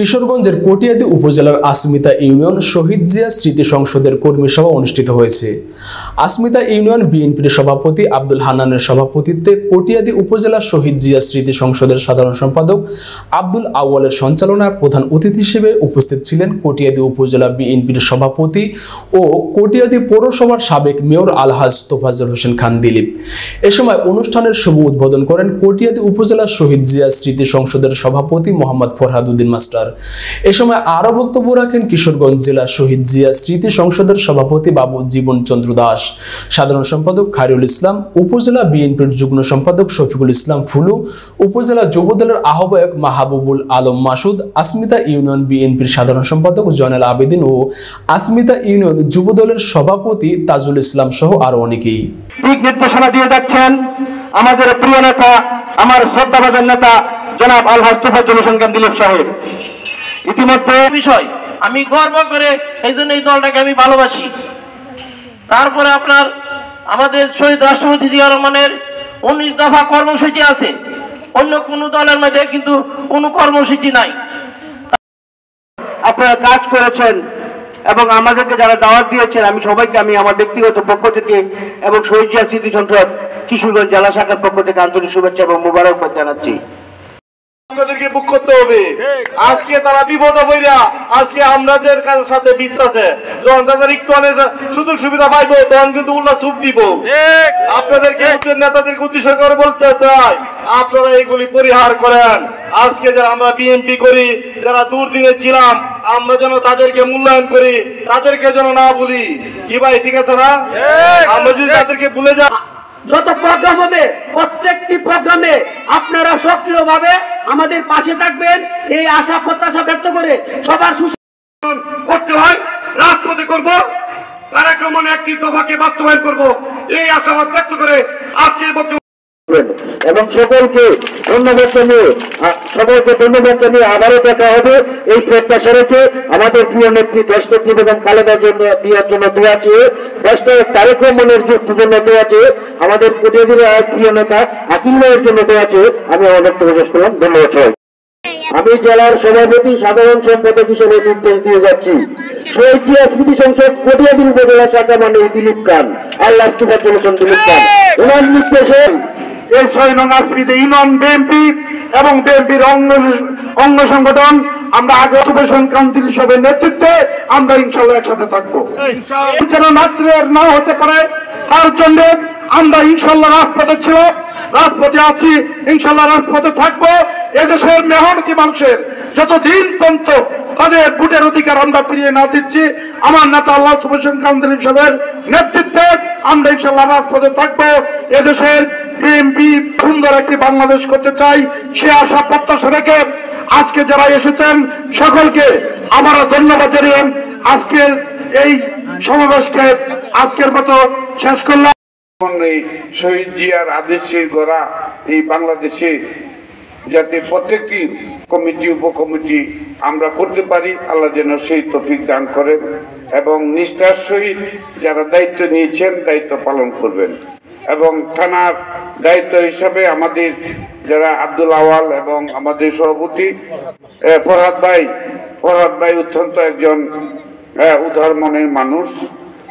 কিশোরগঞ্জের কটিয়াদী উপজেলার আসমিতা ইউনিয়ন শহীদ জিয়া স্মৃতি সংসদের কর্মী সভা অনুষ্ঠিত হয়েছে। আসমিতা ইউনিয়ন বিএনপির সভাপতি আব্দুল হান্নানের সভাপতিত্বে কটিয়াদী উপজেলা শহীদ জিয়া স্মৃতি সংসদের সাধারণ সম্পাদক আব্দুল আউয়ালের সঞ্চালনায় প্রধান অতিথি হিসেবে উপস্থিত ছিলেন কটিয়াদী উপজেলা বিএনপির সভাপতি ও কটিয়াদী পৌরসভার সাবেক মেয়র আলহাজ তোফাজ্জল হোসেন খান দিলীপ। এ সময় অনুষ্ঠানের শুভ উদ্বোধন করেন কটিয়াদী উপজেলা শহীদ জিয়া স্মৃতি সংসদের সভাপতি মোহাম্মদ ফরহাদ উদ্দিন মাস্টার। এ সময় আরো বক্তব্য রাখেন কিশোরগঞ্জ জেলা শহীদ জিয়া স্মৃতি সংসদের সভাপতি বাবু জীবন চন্দ্র দাস, সাধারণ সম্পাদক খায়রুল ইসলাম, উপজেলা বিএনপির যুগ্ম সম্পাদক শফিকুল ইসলাম ফুলু, উপজেলা যুবদলের আহ্বায়ক মাহবুবুল আলম মাসুদ, আসমিতা ইউনিয়ন বিএনপির সাধারণ সম্পাদক জয়নাল আবেদিন ও আসমিতা ইউনিয়ন যুবদলের সভাপতি তাজুল ইসলাম সহ আরো অনেকেই দিক নির্দেশনা দিয়ে যাচ্ছেন আমাদের প্রিয় নেতা, আমার শ্রদ্ধাভাজন নেতা জনাব আলহাজ তোফাজ্জল হোসেন খান দিলীপ সাহেব। ইতিমধ্যে বিষয় আমি গর্ব করে এই জন্য এই দলটাকে আমি ভালোবাসি। তারপরে আপনার আমাদের শহীদ রাষ্ট্রপতি জিয়া রহমানের 19 দফা কর্মসূচি আছে, অন্য কোন দলের মধ্যে কিন্তু কোনো কর্মসূচি নাই। আপনারা কাজ করেছেন এবং আমাদেরকে যারা দাওয়াত দিয়েছেন, আমি সবাইকে আমি আমার ব্যক্তিগত পক্ষ থেকে এবং শহীদ জিয়া স্মৃতি সংসদ কিশোরগঞ্জ জেলা শাখার পক্ষ থেকে আন্তরিক শুভেচ্ছা এবং মোবারকবাদ জানাচ্ছি। আপনাদেরকে বুক করতে হবে। আজকে তারা বিপদ বইরা আজকে আমাদের সাথে বিতছে, যখন তাদের একটু সুযোগ সুবিধা পাইবো তখন কিন্তু উল্টা চুপ দিব। আপনাদেরকে নেতাদেরকে উদ্দেশ্য করে বলতে চাই, আপনারা এইগুলি পরিহার করেন। আজকে যারা আমরা বিএনপি করি, যারা দুর্দিনে ছিলাম, আমরা যেন তাদেরকে মূল্যায়ন করি, তাদেরকে যেন না ভুলি। কি ভাই ঠিক আছে না? আমরা যদি তাদেরকে ভুলে যাই, যত প্রোগ্রাম হবে প্রত্যেকটি প্রোগ্রামে আপনারা সক্রিয়ভাবে আমাদের পাশে থাকবেন, এই আশা প্রত্যাশা ব্যক্ত করে সবার করতে হয়। রাজপথে করবো, তারেক রহমানের একটি দফাকে বাস্তবায়ন করবো, এই আশাবাদ ব্যক্ত করে আজকের বক্তব্য এবং সকলকে ধন্যবাদ জানিয়ে আবারও দেখা হবে এই প্রত্যাশা রেখে আমাদের প্রিয় নেত্রী দেশনেত্রী এবং খালেদা জিয়ার জন্য দোয়া চেয়ে, দেশনায়ক তারেক রহমানের জন্য দোয়া চেয়ে, আমাদের প্রতিনিধির প্রিয় নেতা আকিলের জন্য দোয়া চেয়ে আমি আমার বক্তব্য শেষ করলাম। ধন্যবাদ সবাই। আমি জেলার সভাপতি সাধারণ সম্পাদক হিসেবে নির্দেশ দিয়ে যাচ্ছি, শহীদ জিয়া স্মৃতি সংসদ কটিয়াদী উপজেলা শাখা মানে দিলীপ খান আল্লাহ তোফাজ্জল হোসেন দিলীপ খান, ওনার নির্দেশে এই 6 নং আসমিতা ইউনিয়ন বিএনপি এবং বিএনপির অঙ্গ সংগঠন আমরা আগে সংক্রান্তির হিসাবে নেতৃত্বে আমরা ইনশাল্লাহ একসাথে থাকবো। যেন নাচের না হতে পারে তার জন্য আমরা ইনশাল্লাহ রাজপথে ছিল, রাজপথে আছি, ইনশাল্লাহ রাজপথে থাকবো। এদেশের মেহনতি মানুষের যতদিন পর্যন্ত তাদের ভোটের অধিকার আমরা ফিরিয়ে না দিচ্ছি, আমার নেতা আল্লাহ হোসেন খান দিলীপ সাহেবের নেতৃত্বে আমরা ইনশাল্লাহ রাজপথে থাকবো। এদেশের বিএনপি সুন্দর একটি বাংলাদেশ করতে চাই, সে আশা প্রত্যাশা রেখে আজকে যারা এসেছেন সকলকে আবারও ধন্যবাদ জানিয়ে আজকের এই সমাবেশকে আজকের মতো শেষ করলাম। শহীদ জিয়ার আদেশের গড়া এই বাংলাদেশে যাতে প্রত্যেকটি কমিটি উপকমিটি আমরা করতে পারি, আল্লাহ যেন সেই তৌফিক দান করেন এবং নিষ্ঠার সহিত যারা দায়িত্ব নিয়েছেন দায়িত্ব পালন করবেন। এবং থানার দায়িত্ব হিসাবে আমাদের যারা আব্দুল আওয়াল এবং আমাদের সভাপতি ফরহাদ ভাই অত্যন্ত একজন উদার মনের মানুষ।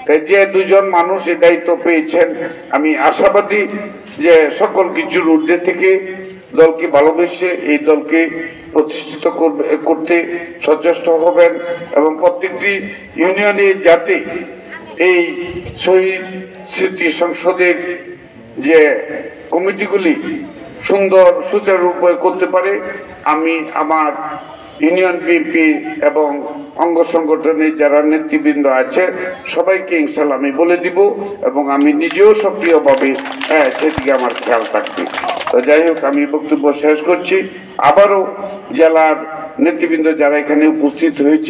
তাই যে দুজন মানুষ এই দায়িত্ব পেয়েছেন, আমি আশাবাদী যে সকল কিছুর ঊর্ধ্বে থেকে দলকে ভালোবেসে এই দলকে প্রতিষ্ঠিত করতে সচেষ্ট হবেন এবং প্রত্যেকটি ইউনিয়নে যাতে এই শহীদ স্মৃতি সংসদের যে কমিটিগুলি সুন্দর সুচারুরূপে করতে পারে, আমি আমার ইউনিয়ন বিএনপি এবং অঙ্গ সংগঠনের যারা নেতৃবৃন্দ আছে সবাইকে ইনশাল্লাহ আমি বলে দিব এবং আমি নিজেও সক্রিয়ভাবে সেদিকে আমার খেয়াল থাকবে। তো যাই হোক, আমি বক্তব্য শেষ করছি। আবারও জেলার নেতৃবৃন্দ যারা এখানে উপস্থিত হয়েছে